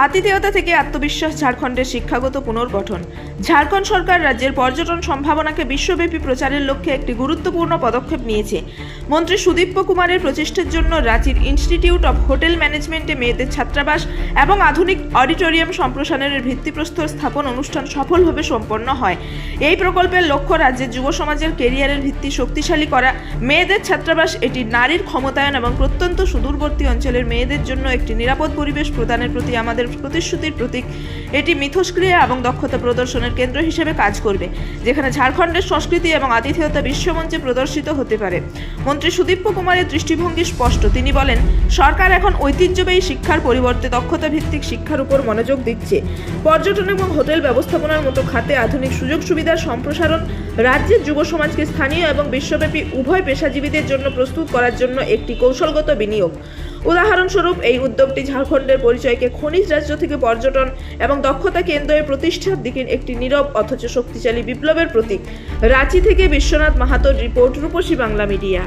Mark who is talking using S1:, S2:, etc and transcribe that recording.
S1: আতিথেয়তা থেকে আত্মবিশ্বাস, ঝাড়খণ্ডের শিক্ষাগত পুনর্গঠন। ঝাড়খণ্ড সরকার রাজ্যের পর্যটন সম্ভাবনাকে বিশ্বব্যাপী প্রচারের লক্ষ্যে একটি গুরুত্বপূর্ণ পদক্ষেপ নিয়েছে। মন্ত্রী সুদীপ্য কুমারের প্রচেষ্টার জন্য রাঁচির ইনস্টিটিউট অফ হোটেল ম্যানেজমেন্টে মেয়েদের ছাত্রাবাস এবং আধুনিক অডিটোরিয়াম সম্প্রসারণের ভিত্তিপ্রস্তর স্থাপন অনুষ্ঠান সফলভাবে সম্পন্ন হয়। এই প্রকল্পের লক্ষ্য রাজ্যের যুব সমাজের কেরিয়ারের ভিত্তি শক্তিশালী করা। মেয়েদের ছাত্রাবাস এটি নারীর ক্ষমতায়ন এবং প্রত্যন্ত সুদূরবর্তী অঞ্চলের মেয়েদের জন্য একটি নিরাপদ পরিবেশ প্রদানের প্রতি আমাদের প্রতিশ্রুতির প্রতীক। এটি মিথস্ক্রিয়া এবং দক্ষতা প্রদর্শনের কেন্দ্র হিসেবে কাজ করবে, যেখানে ঝাড়খণ্ডের সংস্কৃতি এবং আতিথেয়তা বিশ্বমঞ্চে প্রদর্শিত হতে পারে। মন্ত্রী সুদীপ্য কুমারের দৃষ্টিভঙ্গি স্পষ্ট। তিনি বলেন, সরকার এখন ঐতিহ্যবাহী শিক্ষার পরিবর্তে দক্ষতা ভিত্তিক শিক্ষার উপর মনোযোগ দিচ্ছে। পর্যটন এবং হোটেল ব্যবস্থাপনার মতো খাতে আধুনিক সুযোগ সুবিধার সম্প্রসারণ রাজ্যের যুব সমাজকে স্থানীয় এবং বিশ্বব্যাপী উভয় পেশাজীবীদের জন্য প্রস্তুত করার জন্য একটি কৌশলগত বিনিয়োগ। উদাহরণস্বরূপ, এই উদ্যোগটি ঝাড়খণ্ডের পরিচয়কে খনিজ রাজ্য থেকে পর্যটন এবং দক্ষতা কেন্দ্রের প্রতিষ্ঠার দিকে একটি নীরব অথচ শক্তিশালী বিপ্লবের প্রতীক। রাঁচি থেকে বিশ্বনাথ মাহাতোর রিপোর্ট, রূপসী বাংলা মিডিয়া।